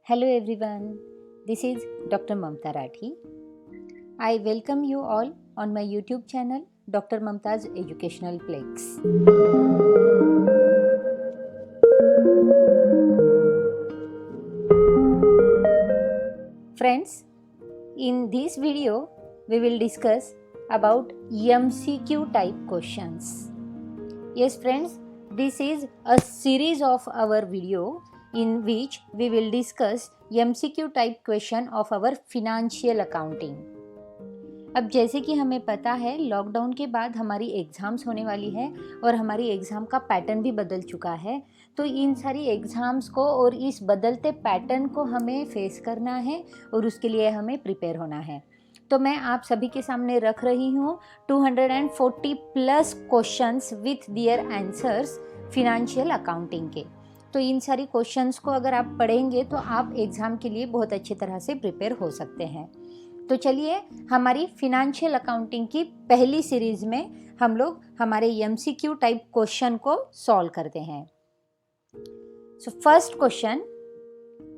Hello everyone, this is Dr. Mamta Rathi. I welcome you all on my YouTube channel Dr. Mamta's Educational Plex. Friends, in this video we will discuss about MCQ type questions. Yes friends, this is a series of our video in which we will discuss MCQ type question of our financial accounting. अब जैसे कि हमें पता है lockdown के बाद हमारी exams होने वाली है और हमारी एग्ज़ाम का पैटर्न भी बदल चुका है, तो इन सारी एग्ज़ाम्स को और इस बदलते पैटर्न को हमें फेस करना है और उसके लिए हमें प्रिपेयर होना है। तो मैं आप सभी के सामने रख रही हूँ 240 plus questions with their answers financial accounting के। तो इन सारी क्वेश्चंस को अगर आप पढ़ेंगे तो आप एग्ज़ाम के लिए बहुत अच्छी तरह से प्रिपेयर हो सकते हैं। तो चलिए हमारी फिनेंशियल अकाउंटिंग की पहली सीरीज़ में हम लोग हमारे MCQ टाइप क्वेश्चन को सॉल्व करते हैं। So first question,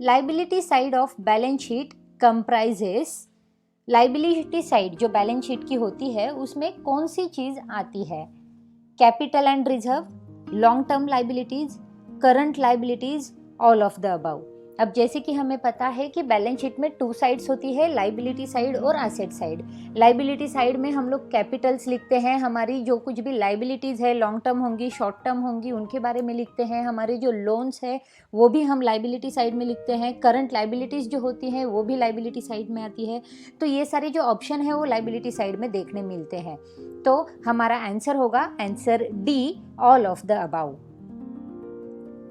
liability side of balance sheet comprises. Liability side जो बैलेंस शीट की होती है उसमें कौन सी चीज़ आती है? Capital and reserve, long term liabilities, current liabilities, all of the above. अब जैसे कि हमें पता है कि बैलेंस शीट में टू साइड्स होती है, लायबिलिटी साइड और एसेट साइड। लायबिलिटी साइड में हम लोग कैपिटल्स लिखते हैं, हमारी जो कुछ भी लायबिलिटीज़ है लॉन्ग टर्म होंगी शॉर्ट टर्म होंगी उनके बारे में लिखते हैं, हमारे जो लोन्स है वो भी हम लायबिलिटी साइड में लिखते हैं, करंट लायबिलिटीज़ जो होती हैं वो भी लायबिलिटी साइड में आती है। तो ये सारे जो ऑप्शन है वो लायबिलिटी साइड में देखने मिलते हैं। तो हमारा आंसर होगा answer D, all of the about.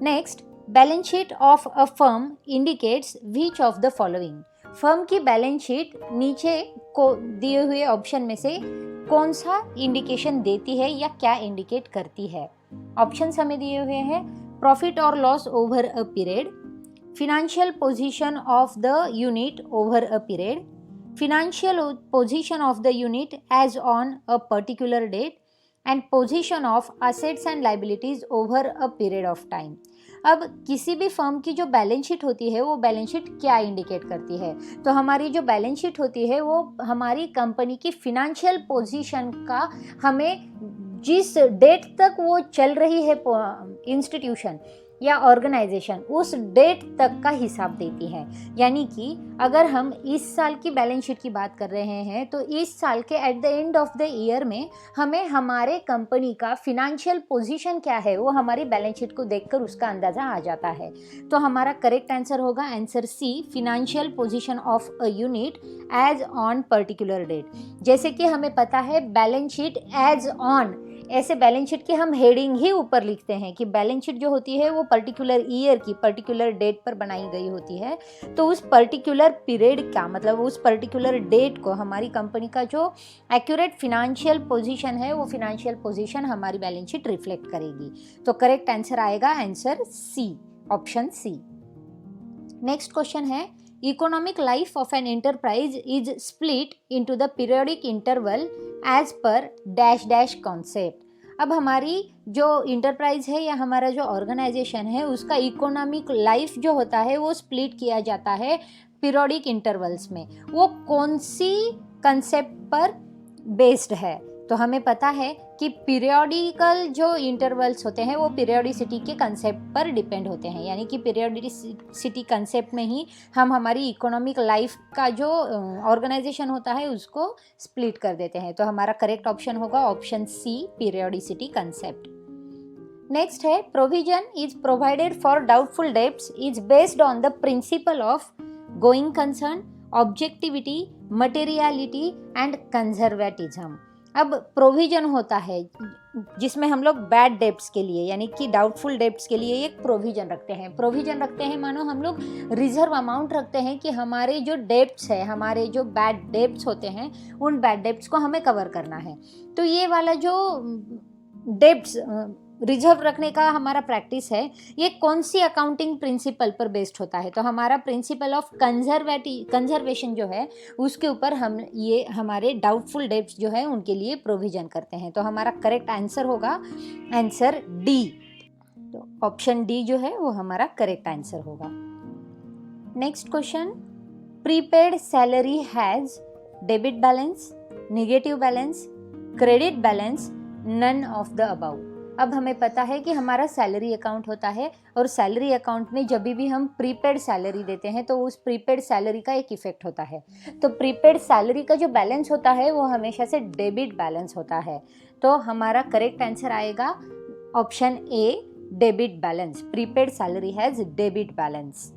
Next, balance sheet of a firm indicates which of the following. Firm की बैलेंस शीट नीचे को दिए हुए ऑप्शन में से कौन सा इंडिकेशन देती है या क्या इंडिकेट करती है? ऑप्शंस हमें दिए हुए हैं, प्रॉफिट और loss over a period, financial position of the unit over a period, financial position of the unit as on a particular date and position of assets and liabilities over a period of time. अब किसी भी firm की जो balance sheet होती है वो balance sheet क्या indicate करती है? तो हमारी जो बैलेंस शीट होती है वो हमारी कंपनी की फिनेंशियल पोजीशन का, हमें जिस डेट तक वो चल रही है इंस्टीट्यूशन या ऑर्गेनाइजेशन उस डेट तक का हिसाब देती है। यानी कि अगर हम इस साल की बैलेंस शीट की बात कर रहे हैं तो इस साल के eight the end of the year में हमें हमारे कंपनी का फिनेंशियल पोजीशन क्या है वो हमारी बैलेंस शीट को देखकर उसका अंदाज़ा आ जाता है। तो हमारा करेक्ट आंसर होगा answer C, financial position of a unit as on particular date. जैसे कि हमें पता है बैलेंस शीट एज ऑन, ऐसे बैलेंस शीट की हम हेडिंग ही ऊपर लिखते हैं कि बैलेंस शीट जो होती है वो पर्टिकुलर ईयर की पर्टिकुलर डेट पर बनाई गई होती है। तो उस पर्टिकुलर पीरियड का मतलब उस पर्टिकुलर डेट को हमारी कंपनी का जो एक्यूरेट फिनेंशियल पोजीशन है वो फिनेंशियल पोजीशन हमारी बैलेंस शीट रिफ्लेक्ट करेगी। तो करेक्ट आंसर आएगा answer C, option C. Next question है, economic life of an enterprise is split into the periodic interval as per dash dash concept. अब हमारी जो इंटरप्राइज है या हमारा जो ऑर्गेनाइजेशन है उसका इकोनॉमिक लाइफ जो होता है वो स्प्लिट किया जाता है पीरियोडिक इंटरवल्स में। वो कौन सी कंसेप्ट पर बेस्ड है? तो हमें पता है कि पीरियोडिकल जो इंटरवल्स होते हैं वो पीरियोडिसिटी के कंसेप्ट पर डिपेंड होते हैं। यानी कि पीरियोडिसिटी कंसेप्ट में ही हम हमारी इकोनॉमिक लाइफ का जो ऑर्गेनाइजेशन होता है उसको स्प्लिट कर देते हैं। तो हमारा करेक्ट ऑप्शन होगा option C, periodicity concept. Next है, provision is provided for doubtful debts is based on the principle of going concern, objectivity, materiality and conservatism. अब प्रोविजन होता है जिसमें हम लोग बैड डेब्ट्स के लिए यानी कि डाउटफुल डेब्ट्स के लिए एक प्रोविजन रखते हैं। प्रोविजन रखते हैं मानो हम लोग रिजर्व अमाउंट रखते हैं कि हमारे जो डेब्ट्स है, हमारे जो बैड डेब्ट्स होते हैं उन बैड डेब्ट्स को हमें कवर करना है। तो ये वाला जो डेब्ट्स रिजर्व रखने का हमारा प्रैक्टिस है ये कौन सी अकाउंटिंग प्रिंसिपल पर बेस्ड होता है? तो हमारा प्रिंसिपल ऑफ कंजर्वेशन जो है उसके ऊपर हम ये हमारे डाउटफुल डेब्ट्स जो है उनके लिए प्रोविजन करते हैं। तो हमारा करेक्ट आंसर होगा आंसर डी। तो ऑप्शन डी जो है वो हमारा करेक्ट आंसर होगा। Next question, prepaid salary has debit balance, negative balance, credit balance, none of the above. अब हमें पता है कि हमारा सैलरी अकाउंट होता है और सैलरी अकाउंट में जब भी हम प्रीपेड सैलरी देते हैं तो उस प्रीपेड सैलरी का एक इफेक्ट होता है। तो प्रीपेड सैलरी का जो बैलेंस होता है वो हमेशा से डेबिट बैलेंस होता है। तो हमारा करेक्ट आंसर आएगा option A, debit balance. Prepaid salary has debit balance.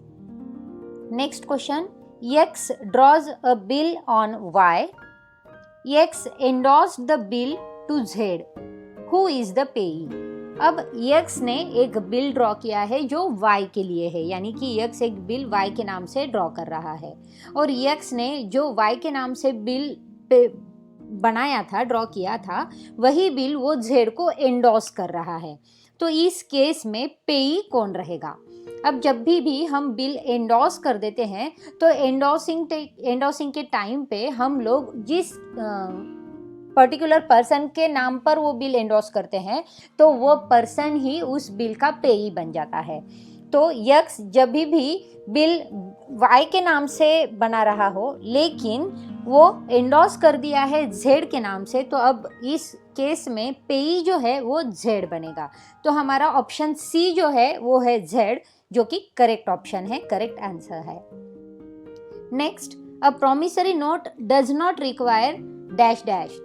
Next question, X draws a bill on Y. X endorsed the bill to Z. Who is the payee? अब X ने एक bill draw किया है जो Y के लिए है, यानी कि X एक बिल Y के नाम से ड्रॉ कर रहा है और X ने जो Y के नाम से बिल बनाया था, ड्रॉ किया था, वही बिल वो Z को एंडोर्स कर रहा है। तो इस केस में पेई कौन रहेगा? अब जब भी हम बिल एंडोर्स कर देते हैं तो एंडोर्सिंग के टाइम पे हम लोग जिस पर्टिकुलर पर्सन के नाम पर वो बिल एंडोर्स करते हैं तो वो पर्सन ही उस बिल का पेई बन जाता है। तो यक्स जब भी बिल वाई के नाम से बना रहा हो लेकिन वो एंडोर्स कर दिया है जेड के नाम से, तो अब इस केस में पेई जो है वो जेड बनेगा। तो हमारा ऑप्शन सी जो है वो है जेड, जो कि करेक्ट ऑप्शन है, करेक्ट आंसर है। Next, a promissory note does not require dash dash.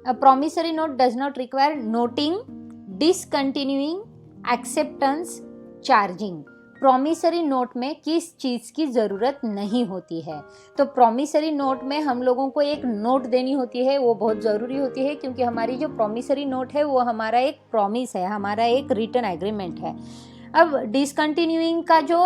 A promissory note does not require noting, discontinuing, acceptance, charging. Promissory note में किस चीज़ की ज़रूरत नहीं होती है? तो प्रॉमिसरी नोट में हम लोगों को एक नोट देनी होती है, वो बहुत ज़रूरी होती है क्योंकि हमारी जो प्रॉमिसरी नोट है वो हमारा एक प्रॉमिस है, हमारा एक रिटन एग्रीमेंट है। अब डिसकंटिन्यूइंग का जो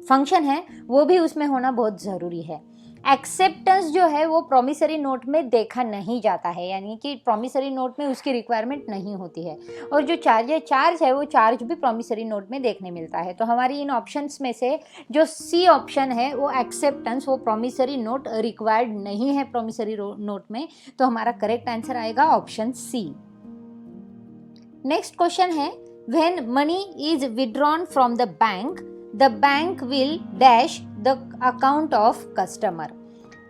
फंक्शन है वो भी उसमें होना बहुत ज़रूरी है। एक्सेप्टेंस जो है वो प्रॉमिसरी नोट में देखा नहीं जाता है, यानी कि प्रॉमिसरी नोट में उसकी रिक्वायरमेंट नहीं होती है। और जो चार्ज है वो चार्ज भी प्रॉमिसरी नोट में देखने मिलता है। तो हमारी इन ऑप्शंस में से जो सी ऑप्शन है वो एक्सेप्टेंस, वो प्रॉमिसरी नोट रिक्वायर्ड नहीं है प्रॉमिसरी नोट में, तो हमारा करेक्ट आंसर आएगा ऑप्शन सी। नेक्स्ट क्वेश्चन है, when money is withdrawn from the bank will dash the account of customer।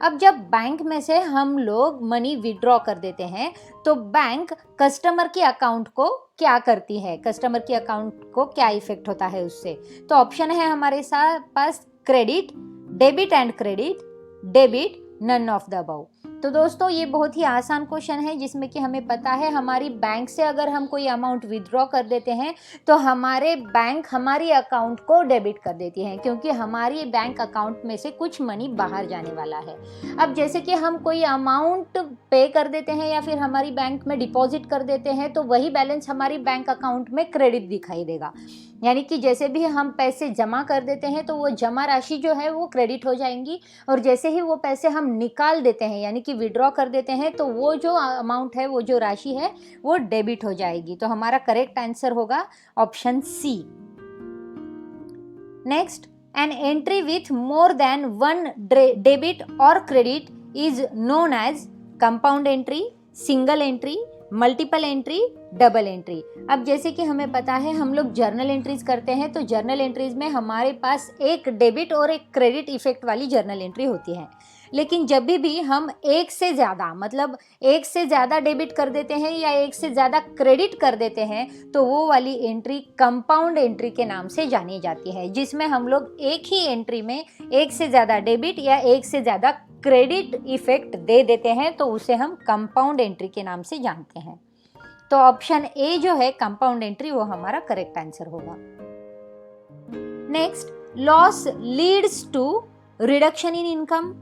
अब जब बैंक में से हम लोग मनी विड्रॉ कर देते हैं तो बैंक कस्टमर के अकाउंट को क्या करती है, कस्टमर के अकाउंट को क्या इफेक्ट होता है उससे? तो ऑप्शन है हमारे पास credit, debit and credit, debit, none of the above. तो दोस्तों ये बहुत ही आसान क्वेश्चन है जिसमें कि हमें पता है हमारी बैंक से अगर हम कोई अमाउंट विड्रॉ कर देते हैं तो हमारे बैंक हमारी अकाउंट को डेबिट कर देती है, क्योंकि हमारी बैंक अकाउंट में से कुछ मनी बाहर जाने वाला है। अब जैसे कि हम कोई अमाउंट पे कर देते हैं या फिर हमारी बैंक में डिपॉजिट कर देते हैं तो वही बैलेंस हमारी बैंक अकाउंट में क्रेडिट दिखाई देगा, यानी कि जैसे भी हम पैसे जमा कर देते हैं तो वो जमा राशि जो है वो क्रेडिट हो जाएंगी और जैसे ही वो पैसे हम निकाल देते हैं यानी कि विड्रॉ कर देते हैं तो वो जो अमाउंट है, वो जो राशि है वो डेबिट हो जाएगी। तो हमारा करेक्ट आंसर होगा option C. Next, an entry with more than one debit और credit is known as compound entry, single entry, multiple entry, double entry. अब जैसे कि हमें पता है हम लोग जर्नल एंट्रीज करते हैं तो जर्नल एंट्रीज में हमारे पास एक डेबिट और एक क्रेडिट इफेक्ट वाली जर्नल एंट्री होती है, लेकिन जब भी हम एक से ज़्यादा मतलब एक से ज़्यादा डेबिट कर देते हैं या एक से ज़्यादा क्रेडिट कर देते हैं तो वो वाली एंट्री कंपाउंड एंट्री के नाम से जानी जाती है, जिसमें हम लोग एक ही एंट्री में एक से ज़्यादा डेबिट या एक से ज़्यादा क्रेडिट इफेक्ट दे देते हैं तो उसे हम कंपाउंड एंट्री के नाम से जानते हैं। तो ऑप्शन ए जो है कंपाउंड एंट्री वो हमारा करेक्ट आंसर होगा। Next, loss leads to reduction in income,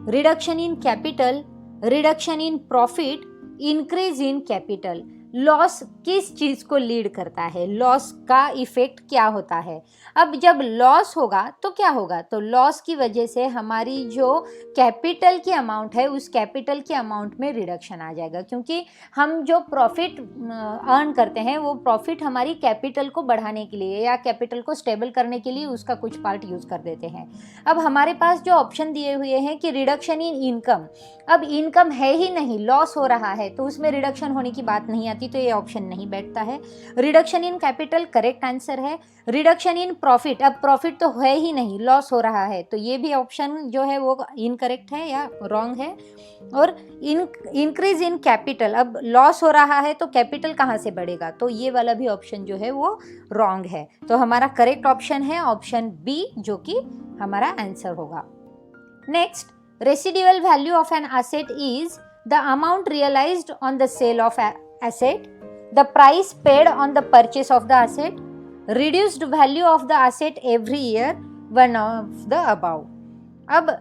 reduction in capital, reduction in profit, increase in capital. Loss किस चीज़ को लीड करता है, लॉस का इफेक्ट क्या होता है? अब जब लॉस होगा तो क्या होगा? तो लॉस की वजह से हमारी जो कैपिटल की अमाउंट है उस कैपिटल की अमाउंट में रिडक्शन आ जाएगा, क्योंकि हम जो प्रॉफिट अर्न करते हैं वो प्रॉफिट हमारी कैपिटल को बढ़ाने के लिए या कैपिटल को स्टेबल करने के लिए उसका कुछ पार्ट यूज़ कर देते हैं। अब हमारे पास जो ऑप्शन दिए हुए हैं कि रिडक्शन इन इनकम, अब इनकम है ही नहीं, लॉस हो रहा है तो उसमें रिडक्शन होने की बात नहीं आती जाती तो ये ऑप्शन नहीं बैठता है। Reduction in capital correct answer है। रिडक्शन इन प्रॉफिट, अब प्रॉफिट तो है ही नहीं, लॉस हो रहा है, तो ये भी ऑप्शन जो है वो इनकरेक्ट है या रॉन्ग है। और इंक्रीज इन कैपिटल, अब लॉस हो रहा है तो कैपिटल कहाँ से बढ़ेगा, तो ये वाला भी ऑप्शन जो है वो रॉन्ग है। तो हमारा करेक्ट ऑप्शन है ऑप्शन बी, जो कि हमारा आंसर होगा। Next, residual value of an asset is the amount realised on the sale of asset, the price paid on the purchase of the asset, reduced value of the asset every year, one of the above. अब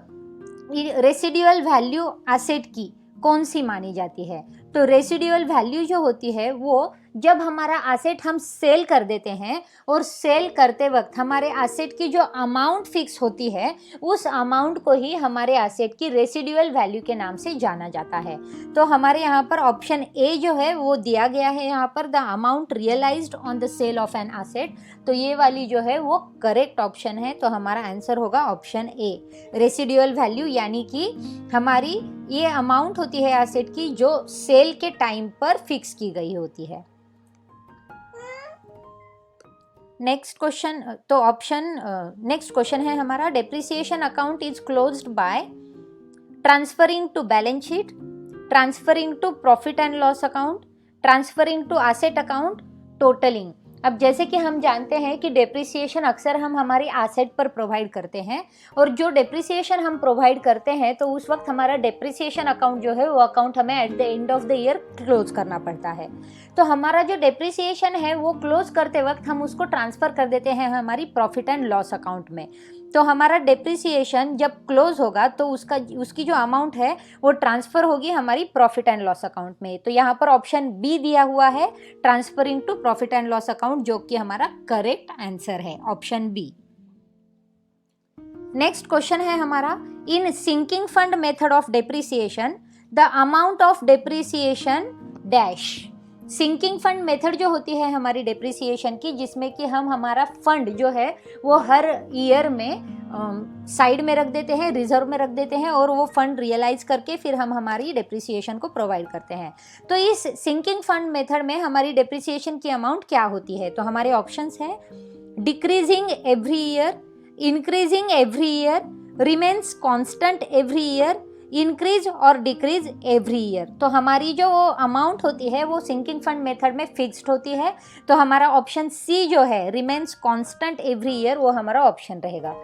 residual value asset की कौन सी मानी जाती है, तो residual value जो होती है वो जब हमारा एसेट हम सेल कर देते हैं और सेल करते वक्त हमारे एसेट की जो अमाउंट फिक्स होती है उस अमाउंट को ही हमारे एसेट की रेसिडुअल वैल्यू के नाम से जाना जाता है। तो हमारे यहाँ पर ऑप्शन ए जो है वो दिया गया है यहाँ पर, the amount realised on the sale of an asset, तो ये वाली जो है वो करेक्ट ऑप्शन है। तो हमारा आंसर होगा ऑप्शन ए, रेसिडुअल वैल्यू, यानी कि हमारी ये अमाउंट होती है एसेट की जो सेल के टाइम पर फिक्स की गई होती है। नेक्स्ट क्वेश्चन, तो ऑप्शन नेक्स्ट क्वेश्चन है हमारा, depreciation account is closed by transferring to balance sheet, transferring to profit and loss account, transferring to asset account, totalling. अब जैसे कि हम जानते हैं कि डेप्रिसिएशन अक्सर हम हमारी एसेट पर प्रोवाइड करते हैं, और जो डेप्रिसिएशन हम प्रोवाइड करते हैं तो उस वक्त हमारा डेप्रिसिएशन अकाउंट जो है वो अकाउंट हमें eight the end of the year close करना पड़ता है। तो हमारा जो डेप्रिसिएशन है वो क्लोज करते वक्त हम उसको ट्रांसफ़र कर देते हैं हमारी प्रॉफिट एंड लॉस अकाउंट में। तो हमारा डेप्रिसिएशन जब क्लोज होगा तो उसकी जो अमाउंट है वो ट्रांसफ़र होगी हमारी प्रॉफिट एंड लॉस अकाउंट में। तो यहाँ पर ऑप्शन बी दिया हुआ है, transferring to profit and loss account, जो कि हमारा करेक्ट आंसर है, ऑप्शन बी। नेक्स्ट क्वेश्चन है हमारा, in sinking fund method of depreciation the amount of depreciation dash. Sinking fund method जो होती है हमारी डेप्रिसिएशन की, जिसमें कि हम हमारा फंड जो है वो हर ईयर में साइड में रख देते हैं, रिजर्व में रख देते हैं, और वो फंड रियलाइज करके फिर हम हमारी डेप्रिसिएशन को प्रोवाइड करते हैं। तो इस सिंकिंग फंड मेथड में हमारी डेप्रिसिएशन की अमाउंट क्या होती है, तो हमारे ऑप्शंस हैं, decreasing every year, increasing every year, remains constant every year, increase और डिक्रीज एवरी ईयर। तो हमारी जो अमाउंट होती है वो सिंकिंग फंड मेथड में फिक्स्ड होती है। तो हमारा ऑप्शन सी जो है, रिमेन्स कांस्टेंट एवरी ईयर, वो हमारा ऑप्शन रहेगा।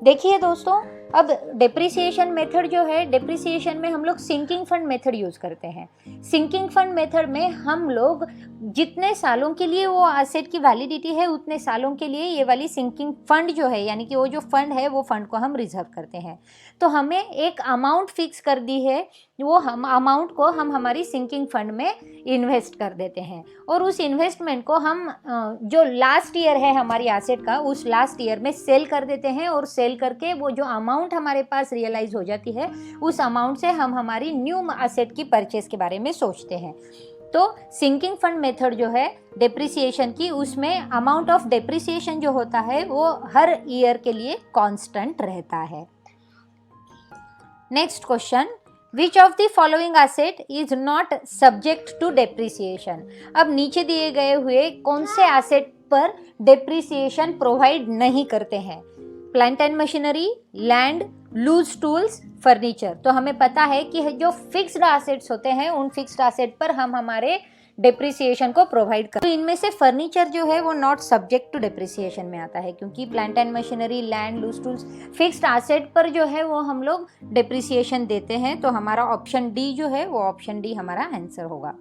देखिए दोस्तों, अब डेप्रिसिएशन मेथड जो है, डेप्रिसिएशन में हम लोग सिंकिंग फंड मेथड यूज़ करते हैं। सिंकिंग फंड मेथड में हम लोग जितने सालों के लिए वो एसेट की वैलिडिटी है उतने सालों के लिए ये वाली सिंकिंग फंड जो है, यानी कि वो जो फंड है वो फंड को हम रिजर्व करते हैं। तो हमें एक अमाउंट फिक्स कर दी है, वो हम अमाउंट को हम हमारी सिंकिंग फंड में इन्वेस्ट कर देते हैं, और उस इन्वेस्टमेंट को हम जो लास्ट ईयर है हमारी एसेट का, उस लास्ट ईयर में सेल कर देते हैं, और सेल करके वो जो अमाउंट हमारे पास रियलाइज हो जाती है उस अमाउंट से हम हमारी न्यू एसेट की परचेस के बारे में सोचते हैं। तो सिंकिंग फंड मेथड जो है डेप्रिसिएशन की, उसमें अमाउंट ऑफ डेप्रिसिएशन जो होता है वो हर ईयर के लिए कांस्टेंट रहता है। Next question, which of the following asset is not subject to depreciation. अब नीचे दिए गए हुए कौन से एसेट पर डेप्रिसिएशन प्रोवाइड नहीं करते हैं, plant and machinery, land, loose tools, furniture. तो हमें पता है कि जो फिक्स्ड एसेट्स होते हैं उन फिक्स्ड एसेट पर हम हमारे डेप्रिसिएशन को प्रोवाइड कर, तो इनमें से फर्नीचर जो है वो नॉट सब्जेक्ट टू डेप्रिसिएशन में आता है, क्योंकि plant and machinery, land, loose tools fixed asset पर जो है वो हम लोग डेप्रिसिएशन देते हैं। तो हमारा ऑप्शन डी जो है वो ऑप्शन डी हमारा आंसर होगा।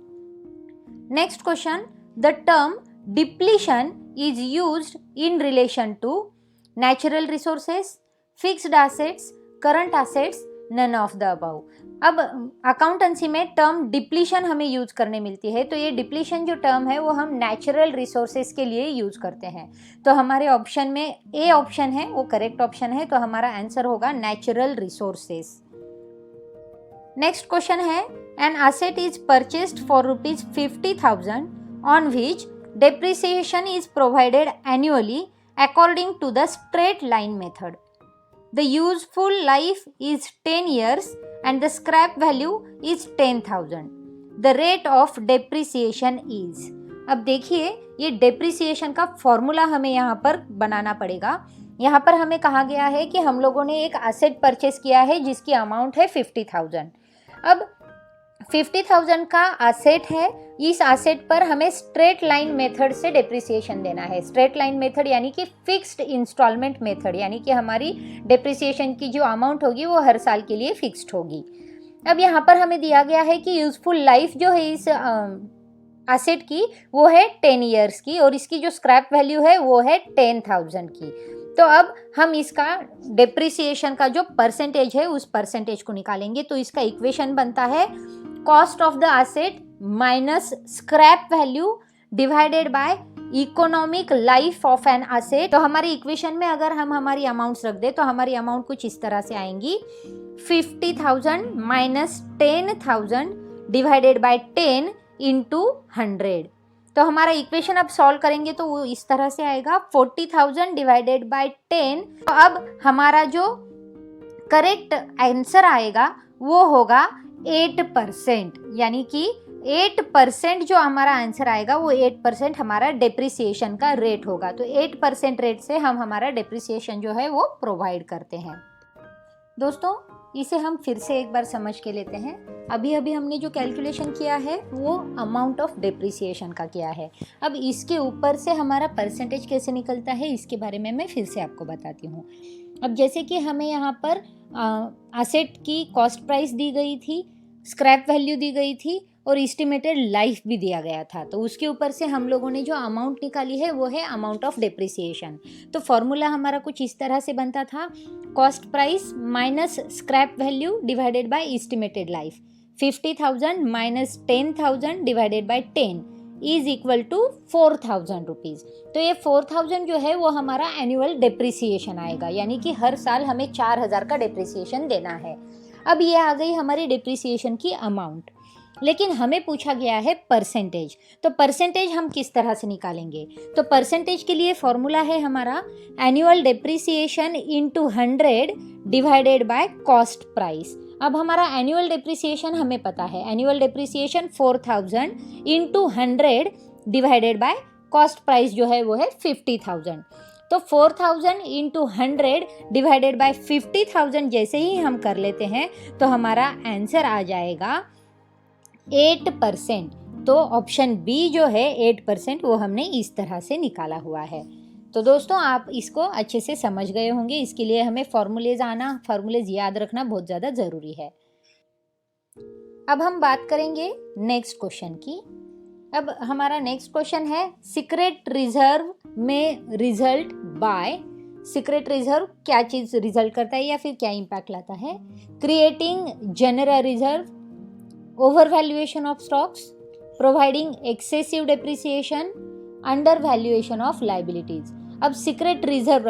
Next question, the term depletion is used in relation to natural resources, fixed assets, current assets, none of the above. अब अकाउंटेंसी में टर्म डिप्लीशन हमें यूज करने मिलती है, तो ये डिप्लीशन जो टर्म है वो हम नेचुरल रिसोर्सेज के लिए यूज करते हैं। तो हमारे ऑप्शन में ए ऑप्शन है वो करेक्ट ऑप्शन है, तो हमारा आंसर होगा नेचुरल रिसोर्सेज। नेक्स्ट क्वेश्चन है, N asset is purchased for ₹50,000 on which depreciation is provided annually according to the straight line method. The useful life is 10 years and the scrap value is 10,000. The rate of depreciation is. अब देखिए ये depreciation का formula हमें यहाँ पर बनाना पड़ेगा। यहाँ पर हमें कहा गया है कि हम लोगों ने एक एसेट परचेस किया है जिसकी अमाउंट है 50,000। अब 50,000 का एसेट है, इस एसेट पर हमें स्ट्रेट लाइन मेथड से डेप्रिसिएशन देना है। स्ट्रेट लाइन मेथड यानी कि फिक्स्ड इंस्टॉलमेंट मेथड, यानी कि हमारी डेप्रिसिएशन की जो अमाउंट होगी वो हर साल के लिए फिक्स्ड होगी। अब यहाँ पर हमें दिया गया है कि यूजफुल लाइफ जो है इस एसेट की वो है 10 ईयर्स की और इसकी जो स्क्रैप वैल्यू है वो है 10,000 की। तो अब हम इसका डेप्रिसिएशन का जो परसेंटेज है उस परसेंटेज को निकालेंगे। तो इसका इक्वेशन बनता है cost of the asset minus scrap value divided bye economic life of an asset. तो हमारी इक्वेशन में अगर हम हमारी अमाउंट्स रख दे तो हमारी अमाउंट कुछ इस तरह से आएंगी 50,000 माइनस 10,000 डिवाइडेड बाय 10 इंटू 100। तो हमारा इक्वेशन अब सॉल्व करेंगे तो वो इस तरह से आएगा 40,000 डिवाइडेड बाय 10। तो अब हमारा जो करेक्ट आंसर आएगा वो होगा 8%, यानी कि 8% जो हमारा आंसर आएगा वो 8% हमारा डेप्रिसिएशन का रेट होगा। तो 8% रेट से हम हमारा डेप्रिसिएशन जो है वो प्रोवाइड करते हैं। दोस्तों इसे हम फिर से एक बार समझ के लेते हैं। अभी हमने जो कैलकुलेशन किया है वो अमाउंट ऑफ डेप्रिसिएशन का किया है। अब इसके ऊपर से हमारा परसेंटेज कैसे निकलता है इसके बारे में मैं फिर से आपको बताती हूँ। अब जैसे कि हमें यहाँ पर एसेट की कॉस्ट प्राइस दी गई थी, स्क्रैप वैल्यू दी गई थी और एस्टिमेटेड लाइफ भी दिया गया था। तो उसके ऊपर से हम लोगों ने जो अमाउंट निकाली है वो है अमाउंट ऑफ डेप्रिसिएशन। तो फॉर्मूला हमारा कुछ इस तरह से बनता था cost price minus scrap value divided by estimated life. 50,000 minus 10,000 divided by 10 is equal to 4,000 rupees. तो ये 4,000 जो है वो हमारा एनुअल डेप्रिसिएशन आएगा, यानी कि हर साल हमें 4,000 का डेप्रिसिएशन देना है। अब ये आ गई हमारी डेप्रिसिएशन की अमाउंट, लेकिन हमें पूछा गया है परसेंटेज। तो परसेंटेज हम किस तरह से निकालेंगे? तो परसेंटेज के लिए फॉर्मूला है हमारा annual depreciation into 100 divided by cost price. अब हमारा एनुअल डेप्रिसिएशन हमें पता है, annual depreciation 4,000 into 100 divided by cost price जो है वो है 50,000। तो 4,000 इंटू 100 डिवाइडेड बाय 50,000 जैसे ही हम कर लेते हैं तो हमारा आंसर आ जाएगा 8%। तो ऑप्शन बी जो है 8% वो हमने इस तरह से निकाला हुआ है। तो दोस्तों आप इसको अच्छे से समझ गए होंगे। इसके लिए हमें फॉर्मूलेज याद रखना बहुत ज़्यादा ज़रूरी है। अब हम बात करेंगे नेक्स्ट क्वेश्चन की। अब हमारा नेक्स्ट क्वेश्चन है सीक्रेट रिजर्व में रिजल्ट बाय। सीक्रेट रिजर्व क्या चीज़ रिजल्ट करता है या फिर क्या इम्पैक्ट लाता है? Creating general reserve, over valuation of stocks, providing excessive depreciation, under valuation of liabilities. अब सीक्रेट रिजर्व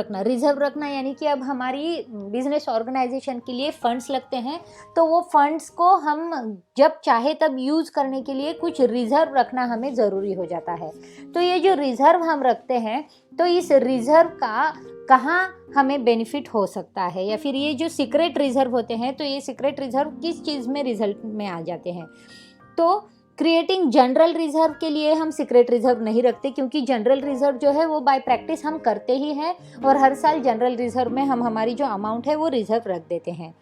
रखना यानी कि अब हमारी बिजनेस ऑर्गेनाइजेशन के लिए फंड्स लगते हैं, तो वो फंड्स को हम जब चाहे तब यूज़ करने के लिए कुछ रिजर्व रखना हमें ज़रूरी हो जाता है। तो ये जो रिजर्व हम रखते हैं तो इस रिजर्व का कहाँ हमें बेनिफिट हो सकता है, या फिर ये जो सीक्रेट रिजर्व होते हैं तो ये सीक्रेट रिजर्व किस चीज़ में रिजल्ट में आ जाते हैं? तो क्रिएटिंग जनरल रिजर्व के लिए हम सीक्रेट रिजर्व नहीं रखते, क्योंकि जनरल रिजर्व जो है वो बाय प्रैक्टिस हम करते ही हैं और हर साल जनरल रिजर्व में हम हमारी जो अमाउंट है वो रिजर्व रख देते हैं।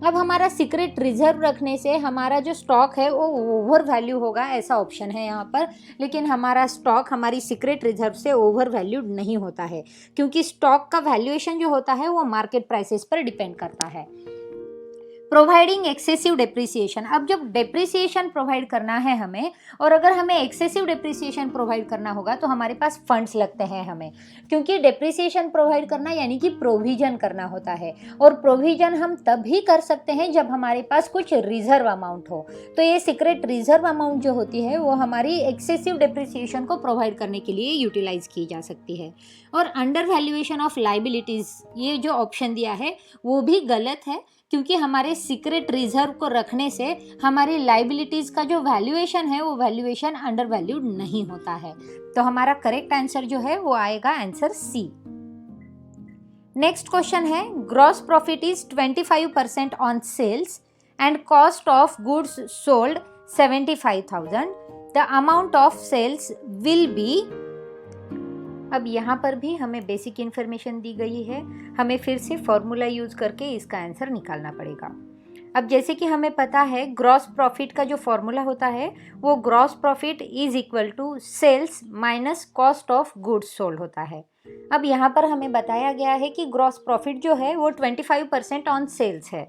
अब हमारा सीक्रेट रिजर्व रखने से हमारा जो स्टॉक है वो ओवर वैल्यू होगा, ऐसा ऑप्शन है यहाँ पर, लेकिन हमारा स्टॉक हमारी सीक्रेट रिजर्व से ओवर वैल्यूड नहीं होता है, क्योंकि स्टॉक का वैल्यूएशन जो होता है वो मार्केट प्राइसेस पर डिपेंड करता है। Providing excessive depreciation. अब जब डेप्रिसिएशन प्रोवाइड करना है हमें, और अगर हमें एक्सेसिव डेप्रिसिएशन प्रोवाइड करना होगा तो हमारे पास फंड्स लगते हैं हमें, क्योंकि डेप्रिसिएशन प्रोवाइड करना यानी कि प्रोविजन करना होता है, और प्रोविजन हम तभी कर सकते हैं जब हमारे पास कुछ रिजर्व अमाउंट हो। तो ये सीक्रेट रिजर्व अमाउंट जो होती है वो हमारी एक्सेसिव डेप्रिसिएशन को प्रोवाइड करने के लिए यूटिलाइज की जा सकती है। और अंडर वैल्यूएशन ऑफ लाइबिलिटीज़, ये जो ऑप्शन दिया है वो भी गलत है, क्योंकि हमारे सीक्रेट रिजर्व को रखने से हमारी लाइबिलिटीज़ का जो वैल्यूएशन है वो वैल्यूएशन अंडर वैल्यूड नहीं होता है। तो हमारा करेक्ट आंसर जो है वो आएगा आंसर सी। नेक्स्ट क्वेश्चन है gross profit is 25% on sales and cost of goods sold 75,000, the amount of sales will be। अब यहाँ पर भी हमें बेसिक इन्फॉर्मेशन दी गई है, हमें फिर से फॉर्मूला यूज़ करके इसका आंसर निकालना पड़ेगा। अब जैसे कि हमें पता है ग्रॉस प्रॉफिट का जो फॉर्मूला होता है वो gross profit is equal to sales minus cost of goods sold होता है। अब यहाँ पर हमें बताया गया है कि ग्रॉस प्रॉफिट जो है वो 25% ऑन सेल्स है,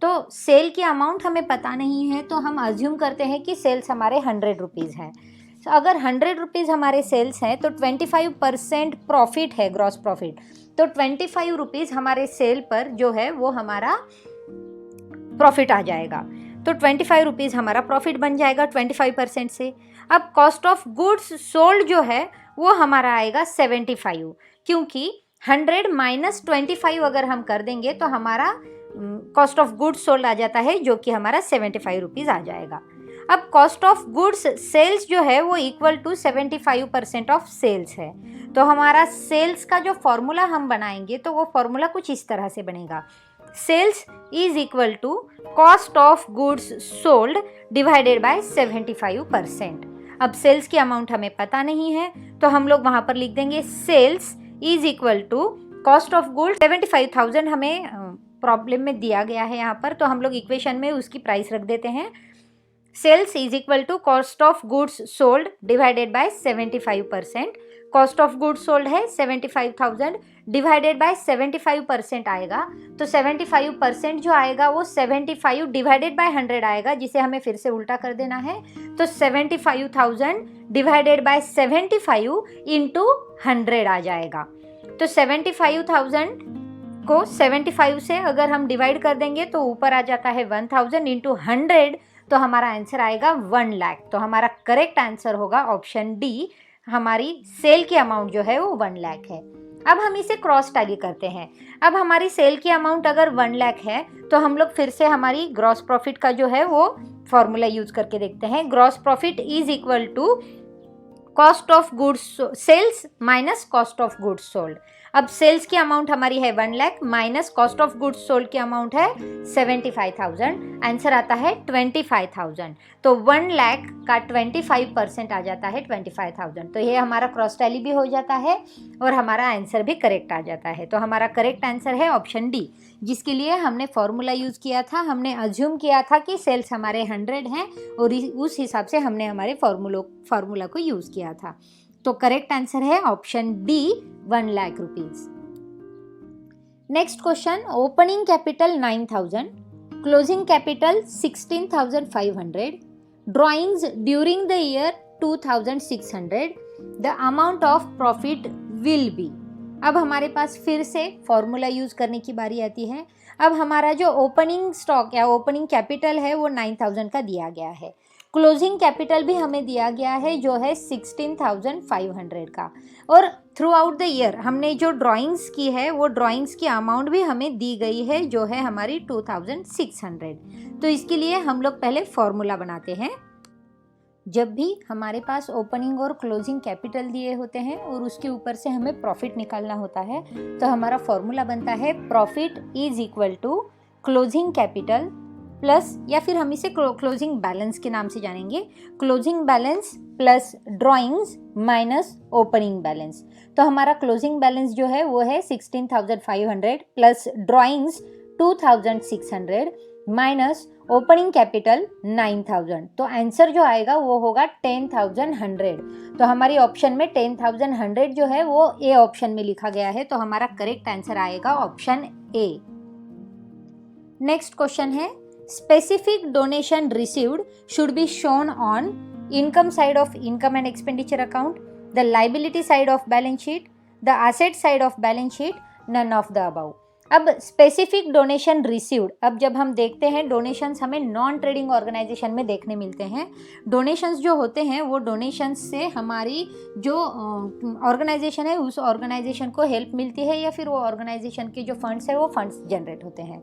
तो सेल की अमाउंट हमें पता नहीं है, तो हम अज्यूम करते हैं कि सेल्स हमारे 100 रुपीज़ हैं। तो अगर 100 रुपीज़ हमारे सेल्स हैं तो 25% प्रॉफिट है ग्रॉस प्रॉफिट, तो 25 रुपीज़ हमारे सेल पर जो है वो हमारा प्रॉफिट आ जाएगा, तो 25 रुपीज़ हमारा प्रॉफिट बन जाएगा 25% से। अब कॉस्ट ऑफ गुड्स सोल्ड जो है वो हमारा आएगा 75, क्योंकि 100 माइनस 25 अगर हम कर देंगे तो हमारा कॉस्ट ऑफ गुड्स सोल्ड आ जाता है, जो कि हमारा 75 रुपीज़ आ जाएगा। अब कॉस्ट ऑफ गुड्स सेल्स जो है वो इक्वल टू 75% ऑफ सेल्स है, तो हमारा सेल्स का जो फॉर्मूला हम बनाएंगे तो वो फॉर्मूला कुछ इस तरह से बनेगा, sales is equal to cost of goods sold divided by 75%। अब सेल्स की अमाउंट हमें पता नहीं है, तो हम लोग वहाँ पर लिख देंगे sales is equal to cost of goods 75,000 हमें प्रॉब्लम में दिया गया है यहाँ पर, तो हम लोग इक्वेशन में उसकी प्राइस रख देते हैं। Sales is equal to cost of goods sold divided by 75%। Cost of goods sold है 75,000 डिवाइडेड बाय 75% आएगा, तो 75% जो आएगा वो 75 डिवाइडेड बाय 100 आएगा, जिसे हमें फिर से उल्टा कर देना है, तो 75,000 डिवाइडेड बाय 75 इंटू 100 आ जाएगा। तो 75,000 को 75 से अगर हम डिवाइड कर देंगे तो ऊपर आ जाता है 1000 इंटू 100, तो हमारा आंसर आएगा 1 लाख। तो हमारा करेक्ट आंसर होगा ऑप्शन डी, हमारी सेल की अमाउंट जो है वो 1 लाख है। अब हम इसे क्रॉस टैली करते हैं। अब हमारी सेल की अमाउंट अगर 1 लाख है तो हम लोग फिर से हमारी ग्रॉस प्रॉफिट का जो है वो फॉर्मूला यूज करके देखते हैं। Gross profit is equal to cost of goods sales minus cost of goods sold. अब सेल्स की अमाउंट हमारी है 1 lakh minus cost of goods sold की अमाउंट है 75,000, आंसर आता है 25,000। तो 1 लाख का 25% आ जाता है 25,000, तो ये हमारा क्रॉस टैली भी हो जाता है और हमारा आंसर भी करेक्ट आ जाता है। तो हमारा करेक्ट आंसर है ऑप्शन डी, जिसके लिए हमने फॉर्मूला यूज़ किया था। हमने अज्यूम किया था कि सेल्स हमारे 100 हैं और उस हिसाब से हमने हमारे फॉर्मूला को यूज़ किया था। तो करेक्ट आंसर है option D, 1 lakh rupees. Next question, opening capital 9,000, closing capital 16,500, drawings during the year 2,600, the amount of profit will be. अब हमारे पास फिर से फॉर्मूला यूज़ करने की बारी आती है। अब हमारा जो ओपनिंग स्टॉक या ओपनिंग कैपिटल है वो 9,000 का दिया गया है, क्लोजिंग कैपिटल भी हमें दिया गया है जो है 16,500 का, और थ्रू आउट द ईयर हमने जो ड्राइंग्स की है वो ड्राइंग्स की अमाउंट भी हमें दी गई है जो है हमारी 2,600। तो इसके लिए हम लोग पहले फॉर्मूला बनाते हैं। जब भी हमारे पास ओपनिंग और क्लोजिंग कैपिटल दिए होते हैं और उसके ऊपर से हमें प्रॉफिट निकालना होता है, तो हमारा फॉर्मूला बनता है profit is equal to closing capital plus, या फिर हम इसे क्लोजिंग बैलेंस के नाम से जानेंगे, closing balance plus drawings minus opening balance. तो हमारा क्लोजिंग बैलेंस जो है वो है 16,500 plus drawings 2,600 minus opening capital 9,000। तो आंसर जो आएगा वो होगा 10,100। तो हमारी ऑप्शन में 10,100 जो है वो ए ऑप्शन में लिखा गया है, तो हमारा करेक्ट आंसर आएगा ऑप्शन ए। नेक्स्ट क्वेश्चन है, specific donation received should be shown on income side of income and expenditure account, the liability side of balance sheet, the asset side of balance sheet, none of the above। अब specific donation received, अब जब हम देखते हैं donations हमें non trading organisation में देखने मिलते हैं। डोनेशंस जो होते हैं वो डोनेशंस से हमारी जो ऑर्गेनाइजेशन है उस ऑर्गेनाइजेशन को हेल्प मिलती है, या फिर वो ऑर्गेनाइजेशन के जो फंड्स है वो फंड्स जनरेट होते हैं।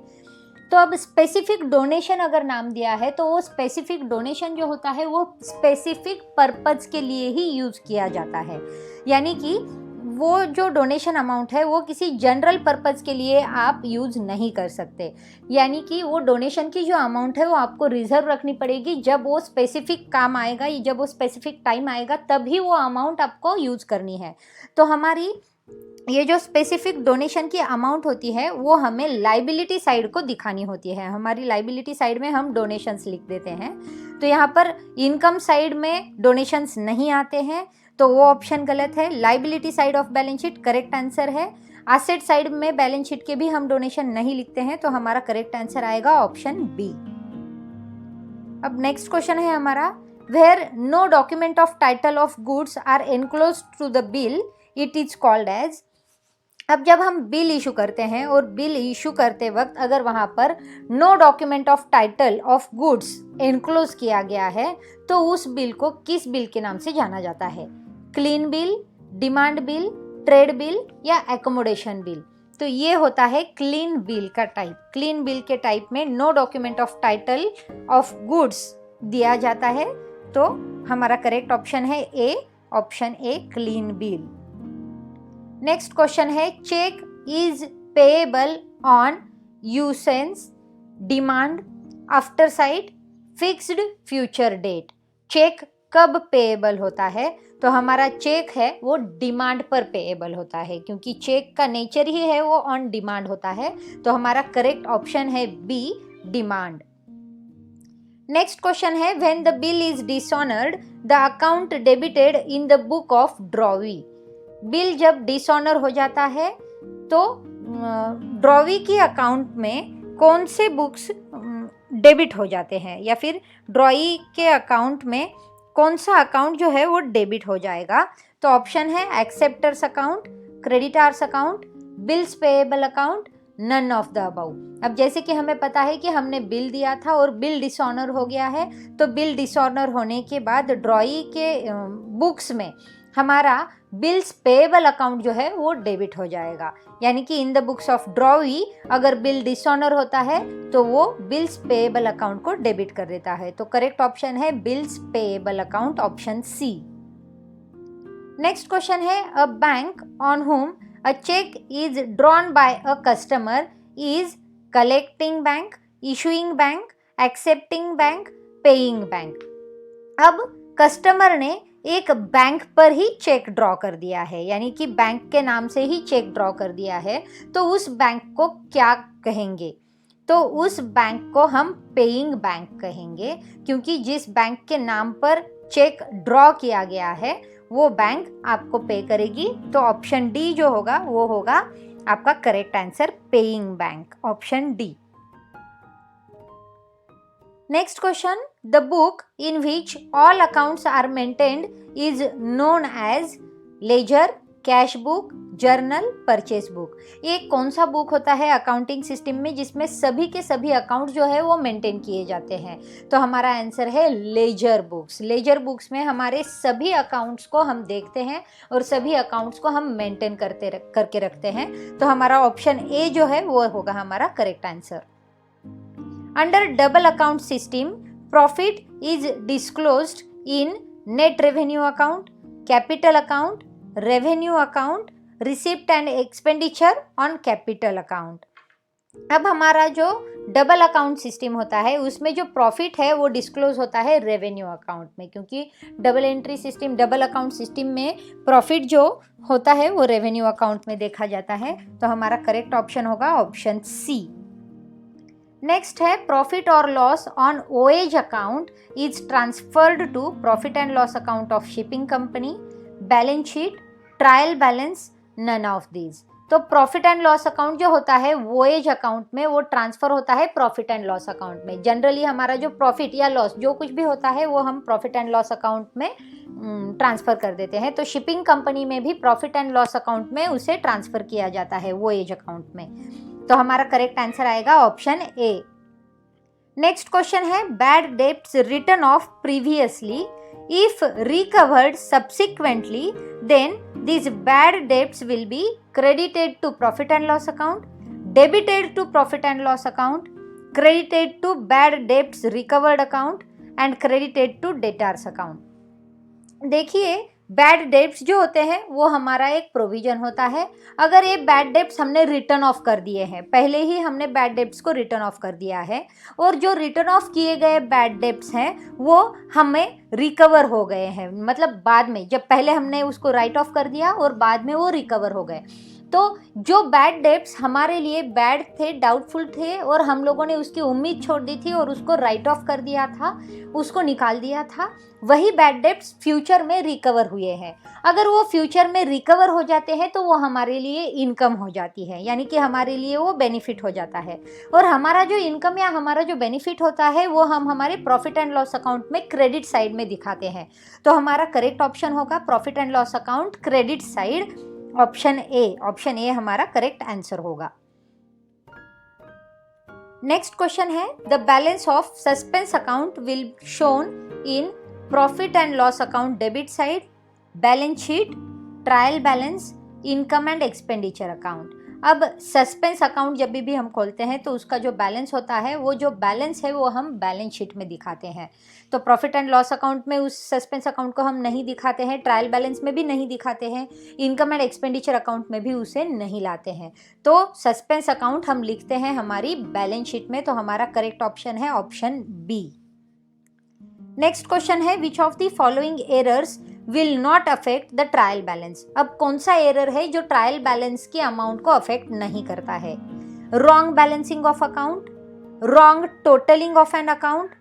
तो अब स्पेसिफिक डोनेशन अगर नाम दिया है तो वो स्पेसिफिक डोनेशन जो होता है वो स्पेसिफिक पर्पज़ के लिए ही यूज़ किया जाता है, यानी कि वो जो डोनेशन अमाउंट है वो किसी जनरल पर्पज़ के लिए आप यूज़ नहीं कर सकते, यानी कि वो डोनेशन की जो अमाउंट है वो आपको रिजर्व रखनी पड़ेगी। जब वो स्पेसिफिक काम आएगा, जब वो स्पेसिफिक टाइम आएगा, तभी वो अमाउंट आपको यूज़ करनी है। तो हमारी ये जो स्पेसिफिक डोनेशन की अमाउंट होती है वो हमें लाइबिलिटी साइड को दिखानी होती है। हमारी लाइबिलिटी साइड में हम डोनेशंस लिख देते हैं। तो यहाँ पर इनकम साइड में डोनेशंस नहीं आते हैं, तो वो ऑप्शन गलत है। Liability side of balance sheet correct answer है। एसेट साइड में बैलेंस शीट के भी हम डोनेशन नहीं लिखते हैं, तो हमारा करेक्ट आंसर आएगा ऑप्शन बी। अब नेक्स्ट क्वेश्चन है हमारा, where no document of title of goods are enclosed to the bill it is called as. अब जब हम बिल इशू करते हैं और बिल इशू करते वक्त अगर वहाँ पर no document of title of goods enclose किया गया है, तो उस बिल को किस बिल के नाम से जाना जाता है? Clean bill, demand bill, trade bill या एकोमोडेशन बिल? तो ये होता है क्लीन बिल का टाइप। क्लीन बिल के टाइप में no document of title of goods दिया जाता है, तो हमारा करेक्ट ऑप्शन है A, option A clean bill. Next question है, cheque is payable on usance, demand, after sight, fixed future date. Cheque कब पेएबल होता है? तो हमारा चेक है वो डिमांड पर पेएबल होता है, क्योंकि चेक का नेचर ही है वो ऑन डिमांड होता है। तो हमारा करेक्ट ऑप्शन है बी, डिमांड। नेक्स्ट क्वेश्चन है, when the bill is dishonoured the account debited in the book of drawee. Bill जब डिसऑनर हो जाता है तो ड्रॉवी की अकाउंट में कौन से बुक्स डेबिट हो जाते हैं, या फिर ड्रॉवी के अकाउंट में कौन सा अकाउंट जो है वो डेबिट हो जाएगा? तो ऑप्शन है acceptors account, creditors account, bills payable account, none of the above. अब जैसे कि हमें पता है कि हमने बिल दिया था और बिल डिसऑनर हो गया है, तो बिल डिसऑनर होने के बाद ड्रॉई के बुक्स में हमारा बिल्स पेएबल अकाउंट जो है वो डेबिट हो जाएगा। यानी कि in the books of drawee अगर बिल डिसऑनर होता है तो वो बिल्स पेएबल अकाउंट को डेबिट कर देता है। तो करेक्ट ऑप्शन है bills payable account, option C. Next question है, a bank on home a check is drawn by a customer is collecting bank, issuing bank, accepting bank, paying bank। अब customer ने एक bank पर ही check draw कर दिया है, यानी कि बैंक के नाम से ही चेक ड्रॉ कर दिया है, तो उस बैंक को क्या कहेंगे? तो उस बैंक को हम पेइंग बैंक कहेंगे, क्योंकि जिस बैंक के नाम पर चेक ड्रॉ किया गया है वो बैंक आपको पे करेगी। तो ऑप्शन डी जो होगा वो होगा आपका correct answer, paying bank, option D. Next question, the book in which all accounts are maintained is known as ledger, cash book, journal, purchase book. ये कौन सा बुक होता है अकाउंटिंग सिस्टम में जिसमें सभी के सभी अकाउंट जो है वो मेंटेन किए जाते हैं? तो हमारा आंसर है लेजर बुक्स। लेजर बुक्स में हमारे सभी अकाउंट्स को हम देखते हैं और सभी अकाउंट्स को हम मेंटेन करके रखते हैं। तो हमारा ऑप्शन ए जो है वो होगा हमारा correct answer. Under double account system profit is disclosed in net revenue account, capital account, revenue account, receipt and expenditure on capital account. अब हमारा जो डबल अकाउंट सिस्टम होता है उसमें जो प्रॉफिट है वो डिस्क्लोज होता है रेवेन्यू अकाउंट में, क्योंकि double entry system, double account system में प्रॉफिट जो होता है वो रेवेन्यू अकाउंट में देखा जाता है। तो हमारा करेक्ट ऑप्शन होगा ऑप्शन सी। नेक्स्ट है, प्रॉफिट और loss on voyage account is transferred to profit and loss account of shipping company, balance sheet, trial balance, none of these. तो प्रॉफिट एंड लॉस अकाउंट जो होता है voyage account में वो transfer होता है प्रॉफिट एंड लॉस अकाउंट में। Generally हमारा जो प्रॉफिट या लॉस जो कुछ भी होता है वो हम प्रॉफिट एंड लॉस अकाउंट में ट्रांसफर कर देते हैं। तो शिपिंग कंपनी में भी प्रॉफिट एंड लॉस अकाउंट में उसे ट्रांसफर किया जाता है वोएज अकाउंट में। तो हमारा करेक्ट आंसर आएगा ऑप्शन ए। नेक्स्ट क्वेश्चन है, bad debts return of previously if recovered subsequently then these bad debts will be credited to profit and loss account, debited to profit and loss account, credited to bad debts recovered account and credited to debtors account। देखिए bad debts जो होते हैं वो हमारा एक provision होता है। अगर ये बैड डेब्ट्स हमने रिटर्न ऑफ कर दिए हैं, पहले ही हमने बैड डेब्ट्स को रिटर्न ऑफ कर दिया है और जो रिटर्न ऑफ किए गए बैड डेब्ट्स हैं वो हमें रिकवर हो गए हैं, मतलब बाद में, जब पहले हमने उसको राइट ऑफ कर दिया और बाद में वो रिकवर हो गए, तो जो बैड डेब्ट्स हमारे लिए बैड थे, डाउटफुल थे और हम लोगों ने उसकी उम्मीद छोड़ दी थी और उसको राइट ऑफ कर दिया था, उसको निकाल दिया था, वही बैड डेब्ट्स फ्यूचर में रिकवर हुए हैं। अगर वो फ्यूचर में रिकवर हो जाते हैं तो वो हमारे लिए इनकम हो जाती है, यानी कि हमारे लिए वो बेनिफिट हो जाता है। और हमारा जो इनकम या हमारा जो बेनिफिट होता है वो हम हमारे प्रॉफिट एंड लॉस अकाउंट में क्रेडिट साइड में दिखाते हैं। तो हमारा करेक्ट ऑप्शन होगा profit and loss account credit side, option A हमारा करेक्ट आंसर होगा। नेक्स्ट क्वेश्चन है, the balance of suspense account will shown in profit and loss account debit side, balance sheet, trial balance, income and expenditure account. अब suspense account जब भी हम खोलते हैं तो उसका जो बैलेंस होता है वो जो बैलेंस है वो हम बैलेंस शीट में दिखाते हैं। तो प्रॉफिट एंड लॉस अकाउंट में उस सस्पेंस अकाउंट को हम नहीं दिखाते हैं, ट्रायल बैलेंस में भी नहीं दिखाते हैं, इनकम एंड एक्सपेंडिचर अकाउंट में भी उसे नहीं लाते हैं। तो सस्पेंस अकाउंट हम लिखते हैं हमारी बैलेंस शीट में। तो हमारा करेक्ट ऑप्शन है ऑप्शन बी। नेक्स्ट क्वेश्चन है, which of the following errors will not affect the trial balance. अब कौन सा एरर है जो ट्रायल बैलेंस की अमाउंट को अफेक्ट नहीं करता है? Wrong balancing of account, wrong totalling of an account,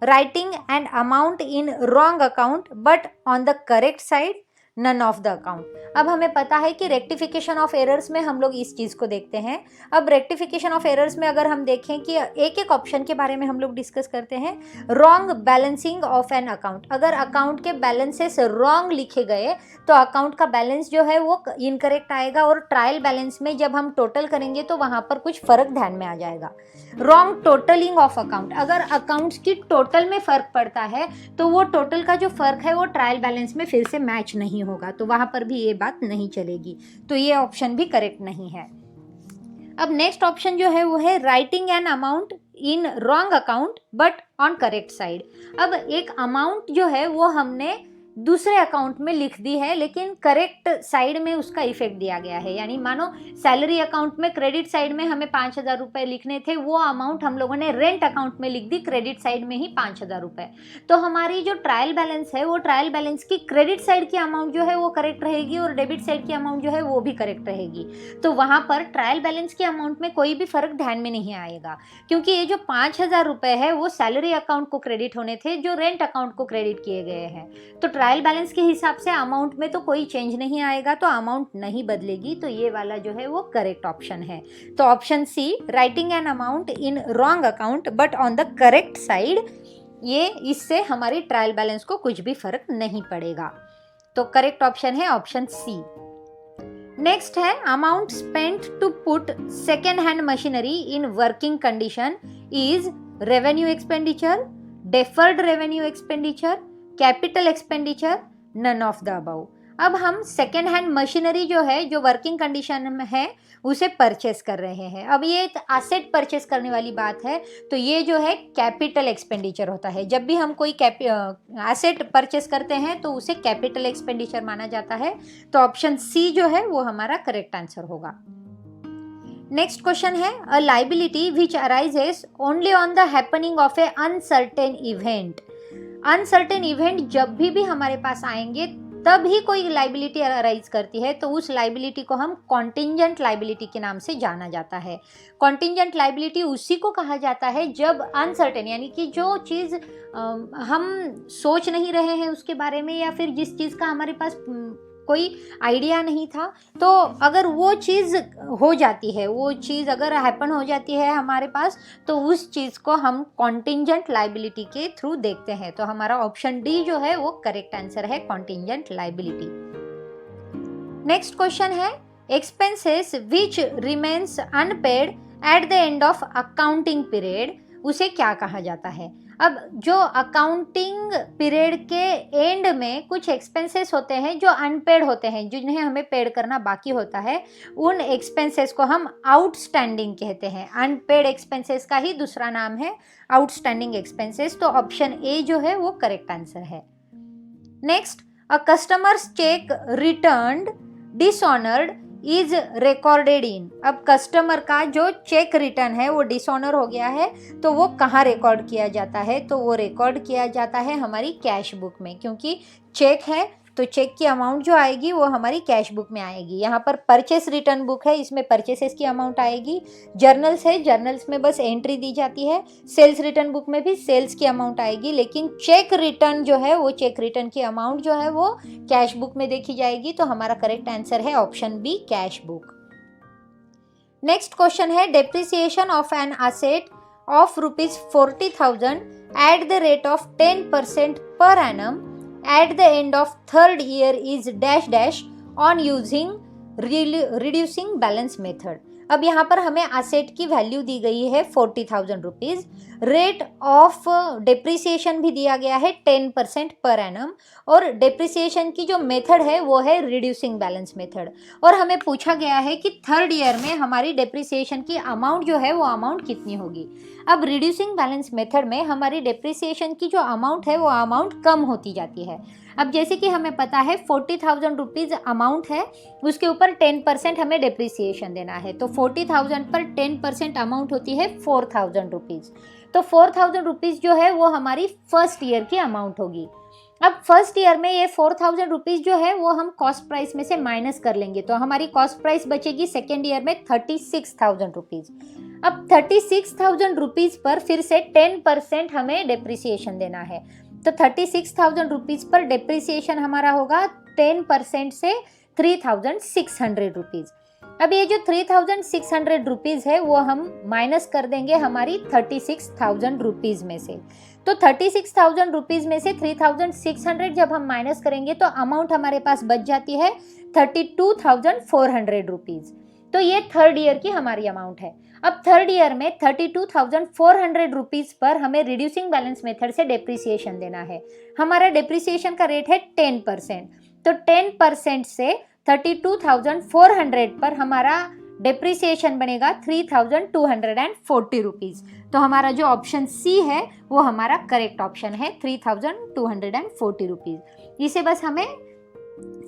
writing an amount in wrong account but on the correct side, none of the account. अब हमें पता है कि रेक्टिफिकेशन ऑफ एरर्स में हम लोग इस चीज़ को देखते हैं। अब रेक्टिफिकेशन ऑफ एरर्स में अगर हम देखें कि एक एक ऑप्शन के बारे में हम लोग डिस्कस करते हैं। Wrong balancing of an account, अगर अकाउंट के बैलेंसेस रॉन्ग लिखे गए तो अकाउंट का बैलेंस जो है वो इनकरेक्ट आएगा और ट्रायल बैलेंस में जब हम टोटल करेंगे तो वहाँ पर कुछ फ़र्क ध्यान में आ जाएगा। रॉन्ग टोटलिंग ऑफ अकाउंट, अगर अकाउंट्स की टोटल में फ़र्क पड़ता है तो वो टोटल का जो फ़र्क है वो ट्रायल बैलेंस में फिर से मैच नहीं होगा, तो वहाँ पर भी ये बात नहीं चलेगी। तो ये ऑप्शन भी करेक्ट नहीं है। अब नेक्स्ट ऑप्शन जो है वो है writing an amount in wrong account but on correct side. अब एक अमाउंट जो है वो हमने दूसरे अकाउंट में लिख दी है लेकिन करेक्ट साइड में उसका इफेक्ट दिया गया है, यानी मानो सैलरी अकाउंट में क्रेडिट साइड में हमें 5,000 रुपये लिखने थे, वो अमाउंट हम लोगों ने रेंट अकाउंट में लिख दी क्रेडिट साइड में ही 5,000 रुपये। तो हमारी जो ट्रायल बैलेंस है वो ट्रायल बैलेंस की क्रेडिट साइड की अमाउंट जो है वो करेक्ट रहेगी और डेबिट साइड की अमाउंट जो है वो भी करेक्ट रहेगी। तो वहाँ पर ट्रायल बैलेंस की अमाउंट में कोई भी फर्क ध्यान में नहीं आएगा, क्योंकि ये जो 5,000 रुपये है वो सैलरी अकाउंट को क्रेडिट होने थे जो रेंट अकाउंट को क्रेडिट किए गए हैं। तो ट्रायल बैलेंस के हिसाब से अमाउंट में तो कोई चेंज नहीं आएगा, तो अमाउंट नहीं बदलेगी। तो ये वाला जो है वो करेक्ट ऑप्शन है। तो option C, writing an amount in wrong account but on the correct side, ये इससे हमारी ट्रायल बैलेंस को कुछ भी फर्क नहीं पड़ेगा। तो करेक्ट ऑप्शन है ऑप्शन सी। नेक्स्ट है, amount spent to put second hand machinery in working condition is revenue expenditure, deferred revenue expenditure, capital expenditure, none of the above. अब हम सेकेंड हैंड मशीनरी जो है जो वर्किंग कंडीशन में है उसे परचेस कर रहे हैं। अब ये एक एसेट परचेस करने वाली बात है, तो ये जो है कैपिटल एक्सपेंडिचर होता है। जब भी हम कोई एसेट परचेस करते हैं तो उसे कैपिटल एक्सपेंडिचर माना जाता है। तो ऑप्शन सी जो है वो हमारा करेक्ट आंसर होगा। नेक्स्ट क्वेश्चन है, a liability which arises only on the happening of A uncertain event. Uncertain event जब भी हमारे पास आएंगे तभी कोई लाइबिलिटी अराइज करती है, तो उस लाइबिलिटी को हम कॉन्टिंजेंट लाइबिलिटी के नाम से जाना जाता है। कॉन्टिंजेंट लाइबिलिटी उसी को कहा जाता है जब अनसर्टेन, यानी कि जो चीज़ हम सोच नहीं रहे हैं उसके बारे में, या फिर जिस चीज़ का हमारे पास कोई आइडिया नहीं था, तो अगर वो चीज़ हो जाती है, वो चीज़ अगर हैपन हो जाती है हमारे पास, तो उस चीज़ को हम कॉन्टिंजेंट लाइबिलिटी के थ्रू देखते हैं। तो हमारा ऑप्शन डी जो है वो करेक्ट आंसर है, कॉन्टिंजेंट लाइबिलिटी। नेक्स्ट क्वेश्चन है, expenses which remains unpaid at the end of accounting period, उसे क्या कहा जाता है? अब जो अकाउंटिंग पीरियड के एंड में कुछ एक्सपेंसेस होते हैं जो अनपेड होते हैं, जिन्हें हमें पेड करना बाकी होता है, उन एक्सपेंसेस को हम आउटस्टैंडिंग कहते हैं। अनपेड एक्सपेंसेस का ही दूसरा नाम है आउटस्टैंडिंग एक्सपेंसेस। तो ऑप्शन ए जो है वो करेक्ट आंसर है। Next, a customers cheque returned dishonoured is recorded in. अब कस्टमर का जो चेक रिटर्न है वो डिसऑनर हो गया है, तो वो कहाँ रिकॉर्ड किया जाता है? तो वो रिकॉर्ड किया जाता है हमारी कैश बुक में, क्योंकि चेक है तो चेक की अमाउंट जो आएगी वो हमारी कैश बुक में आएगी। यहाँ पर परचेस रिटर्न बुक है, इसमें परचेसेस की अमाउंट आएगी। जर्नल्स है, जर्नल्स में बस एंट्री दी जाती है। सेल्स रिटर्न बुक में भी सेल्स की अमाउंट आएगी, लेकिन चेक रिटर्न जो है वो चेक रिटर्न की अमाउंट जो है वो कैश बुक में देखी जाएगी। तो हमारा करेक्ट आंसर है option B, cash book. Next question है, depreciation of an asset of ₹40,000 at the rate of 10% per annum at the end of third year is dash dash on using reducing balance method। अब यहाँ पर हमें asset की value दी गई है 40,000 rupees, rate of depreciation भी दिया गया है 10% पर एनम, और डेप्रिसिएशन की जो मेथड है वो है रिड्यूसिंग बैलेंस मेथड। और हमें पूछा गया है कि थर्ड ईयर में हमारी डेप्रिसिएशन की अमाउंट जो है वो अमाउंट कितनी होगी। अब रिड्यूसिंग बैलेंस मेथड में हमारी डेप्रिसिएशन की जो अमाउंट है वो अमाउंट कम होती जाती है। अब जैसे कि हमें पता है 40,000 रुपीज़ अमाउंट है, उसके ऊपर 10% हमें डेप्रिसिएशन देना है, तो 40,000 पर 10% अमाउंट होती है 4,000 रुपीज़। तो 4,000 रुपीज़ जो है वो हमारी फर्स्ट ईयर की अमाउंट होगी। अब फर्स्ट ईयर में ये 4,000 रुपीज़ जो है वो हम कॉस्ट प्राइस में से माइनस कर लेंगे, तो हमारी कॉस्ट प्राइस बचेगी सेकेंड ईयर में 36,000 रुपीज़। अब 36,000 रुपीज़ पर फिर से 10% हमें डेप्रिसिएशन देना है, तो 36,000 रुपीज़ पर डेप्रिसिएशन हमारा होगा 10% से 3,600 रुपीज़। अब ये जो 3,600 रुपीज़ है वो हम माइनस कर देंगे हमारी 36,000 रुपीज़ में से। तो 36,000 रुपीज़ में से 3,600 जब हम माइनस करेंगे तो अमाउंट हमारे पास बच जाती है 32,400 रुपीज़। तो ये थर्ड ईयर की हमारी अमाउंट है। अब थर्ड ईयर में 32,400 रुपीज़ पर हमें रिड्यूसिंग बैलेंस मेथड से डेप्रिसिएशन देना है। हमारा डेप्रिसिएशन का रेट है 10%, तो 10% से 32,400 पर हमारा डेप्रिसिएशन बनेगा 3,240 रुपीज़। तो हमारा जो ऑप्शन सी है वो हमारा करेक्ट ऑप्शन है, 3,240 रुपीज़। इसे बस हमें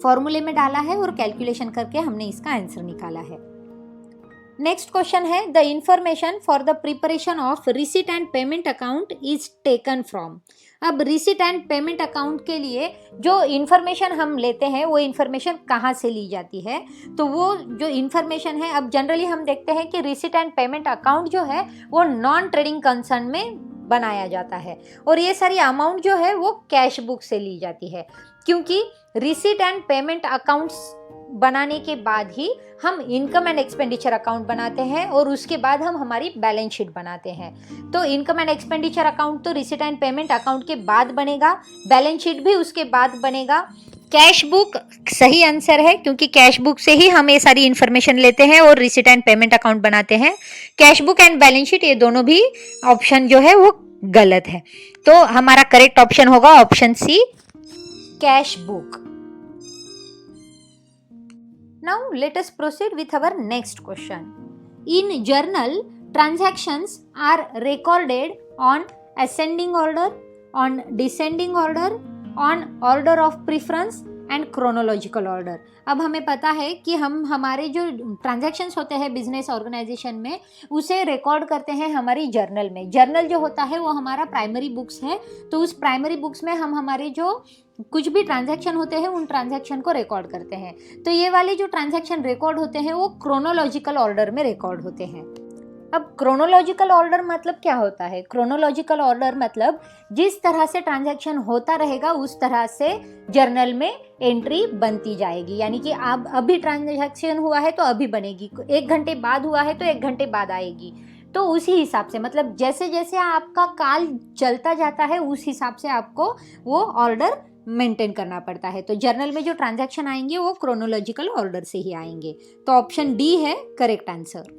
फॉर्मूले में डाला है और कैलकुलेशन करके हमने इसका आंसर निकाला है। नेक्स्ट क्वेश्चन है, the information for the preparation of receipt and payment account is taken from. अब रिसीट एंड पेमेंट अकाउंट के लिए जो इन्फॉर्मेशन हम लेते हैं वो इन्फॉर्मेशन कहाँ से ली जाती है? तो वो जो इन्फॉर्मेशन है, अब जनरली हम देखते हैं कि रिसीट एंड पेमेंट अकाउंट जो है वो नॉन ट्रेडिंग कंसर्न में बनाया जाता है, और ये सारी अमाउंट जो है वो कैश बुक से ली जाती है, क्योंकि रिसीट एंड पेमेंट अकाउंट्स बनाने के बाद ही हम इनकम एंड एक्सपेंडिचर अकाउंट बनाते हैं और उसके बाद हम हमारी बैलेंस शीट बनाते हैं। तो इनकम एंड एक्सपेंडिचर अकाउंट तो रिसीट एंड पेमेंट अकाउंट के बाद बनेगा, बैलेंस शीट भी उसके बाद बनेगा। कैश बुक सही आंसर है, क्योंकि कैश बुक से ही हम ये सारी इन्फॉर्मेशन लेते हैं और रिसीट एंड पेमेंट अकाउंट बनाते हैं। Cash book and balance sheet ये दोनों भी ऑप्शन जो है वो गलत है, तो हमारा करेक्ट ऑप्शन होगा option C, cash book. Now let us proceed with our next question. In journal, transactions are recorded on ascending order, on descending order, on order of preference and chronological order. अब हमें पता है कि हम हमारे जो transactions होते हैं बिजनेस ऑर्गेनाइजेशन में उसे रिकॉर्ड करते हैं हमारी जर्नल में। जर्नल जो होता है वो हमारा प्राइमरी बुक्स है, तो उस प्राइमरी बुक्स में हम हमारे जो कुछ भी ट्रांजैक्शन होते हैं उन ट्रांजैक्शन को रिकॉर्ड करते हैं। तो ये वाले जो ट्रांजैक्शन रिकॉर्ड होते हैं वो क्रोनोलॉजिकल ऑर्डर में रिकॉर्ड होते हैं। अब क्रोनोलॉजिकल ऑर्डर मतलब क्या होता है? क्रोनोलॉजिकल ऑर्डर मतलब जिस तरह से ट्रांजैक्शन होता रहेगा उस तरह से जर्नल में एंट्री बनती जाएगी। यानी कि अब अभी ट्रांजैक्शन हुआ है तो अभी बनेगी, 1 घंटे बाद हुआ है तो 1 घंटे बाद आएगी। तो उसी हिसाब से, मतलब जैसे जैसे आपका काल चलता जाता है उस हिसाब से आपको वो ऑर्डर मेंटेन करना पड़ता है। तो जर्नल में जो ट्रांजैक्शन आएंगे वो क्रोनोलॉजिकल ऑर्डर से ही आएंगे। तो ऑप्शन डी है correct answer.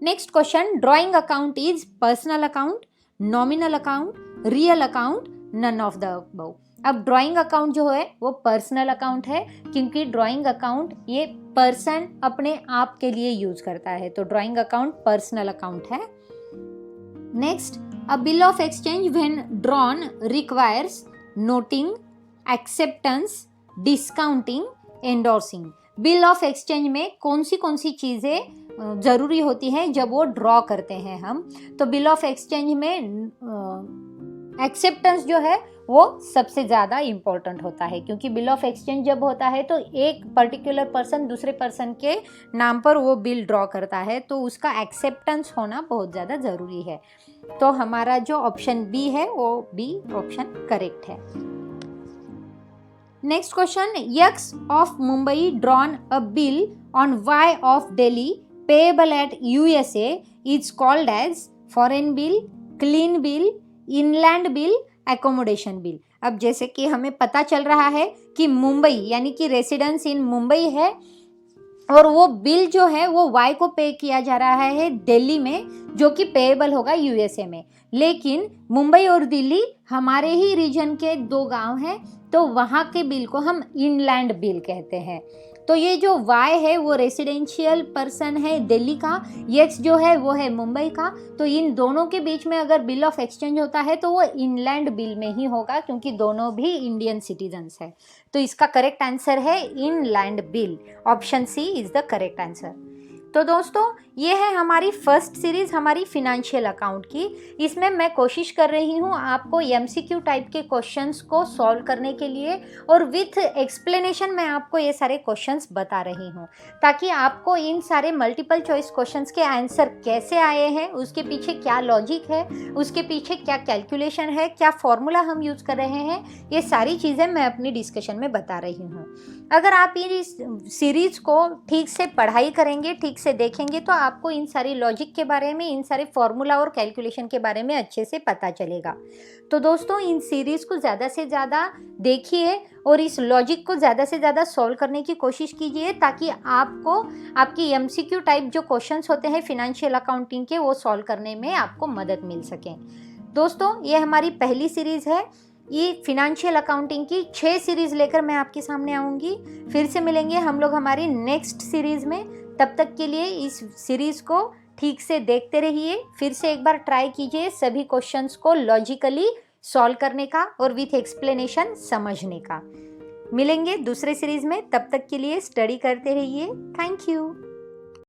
Next question, drawing account is personal account, nominal account, real account, none of the above. अब ड्राइंग अकाउंट जो है वो पर्सनल अकाउंट है, क्योंकि ड्राइंग अकाउंट ये पर्सन अपने आप के लिए यूज करता है, तो ड्राइंग अकाउंट पर्सनल अकाउंट है। Next, a bill of exchange when drawn requires noting acceptance, discounting, endorsing. Bill of exchange में कौन सी चीज़ें ज़रूरी होती हैं जब वो ड्रॉ करते हैं हम, तो बिल ऑफ एक्सचेंज में एक्सेप्टेंस जो है वो सबसे ज़्यादा इम्पोर्टेंट होता है, क्योंकि बिल ऑफ एक्सचेंज जब होता है तो एक पर्टिकुलर पर्सन दूसरे पर्सन के नाम पर वो बिल ड्रॉ करता है, तो उसका एक्सेप्टेंस होना बहुत ज़्यादा ज़रूरी है। तो हमारा जो ऑप्शन बी है वो बी ऑप्शन करेक्ट है। Next question, X of Mumbai drawn a bill on Y of Delhi payable at USA is called as foreign bill, clean bill, inland bill, accommodation bill. अब जैसे कि हमें पता चल रहा है कि मुंबई यानी कि रेसिडेंस इन मुंबई है और वो बिल जो है वो वाई को पे किया जा रहा है दिल्ली में, जो कि पेएबल होगा यूएसए में। लेकिन मुंबई और दिल्ली हमारे ही रीजन के दो गांव हैं, तो वहाँ के बिल को हम इनलैंड बिल कहते हैं। तो ये जो वाई है वो रेसिडेंशियल पर्सन है दिल्ली का, एक्स जो है वो है मुंबई का, तो इन दोनों के बीच में अगर बिल ऑफ एक्सचेंज होता है तो वो इनलैंड बिल में ही होगा, क्योंकि दोनों भी इंडियन सिटीजन्स है। तो इसका करेक्ट आंसर है inland bill. Option C is the correct answer. तो दोस्तों ये है हमारी फर्स्ट सीरीज़ हमारी फिनेंशियल अकाउंट की। इसमें मैं कोशिश कर रही हूँ आपको एमसीक्यू टाइप के क्वेश्चंस को सॉल्व करने के लिए, और विथ एक्सप्लेनेशन मैं आपको ये सारे क्वेश्चंस बता रही हूँ, ताकि आपको इन सारे मल्टीपल चॉइस क्वेश्चंस के आंसर कैसे आए हैं, उसके पीछे क्या लॉजिक है, उसके पीछे क्या कैलकुलेशन है, क्या फॉर्मूला हम यूज़ कर रहे हैं, ये सारी चीज़ें मैं अपनी डिस्कशन में बता रही हूँ। अगर आप इस सीरीज़ को ठीक से पढ़ाई करेंगे, ठीक से देखेंगे, तो आपको इन सारी लॉजिक के बारे में, इन सारे फॉर्मूला और कैलकुलेशन के बारे में अच्छे से पता चलेगा। तो दोस्तों इन सीरीज़ को ज़्यादा से ज़्यादा देखिए और इस लॉजिक को ज़्यादा से ज़्यादा सॉल्व करने की कोशिश कीजिए, ताकि आपको आपकी एमसीक्यू टाइप जो क्वेश्चंस होते हैं फिनेंशियल अकाउंटिंग के, वो सॉल्व करने में आपको मदद मिल सके। दोस्तों ये हमारी पहली सीरीज़ है। ये फिनेंशियल अकाउंटिंग की 6 सीरीज़ लेकर मैं आपके सामने आऊँगी। फिर से मिलेंगे हम लोग हमारी नेक्स्ट सीरीज़ में। तब तक के लिए इस सीरीज़ को ठीक से देखते रहिए। फिर से एक बार ट्राई कीजिए सभी क्वेश्चंस को लॉजिकली सॉल्व करने का और विथ एक्सप्लेनेशन समझने का। मिलेंगे दूसरे सीरीज़ में, तब तक के लिए स्टडी करते रहिए। Thank you.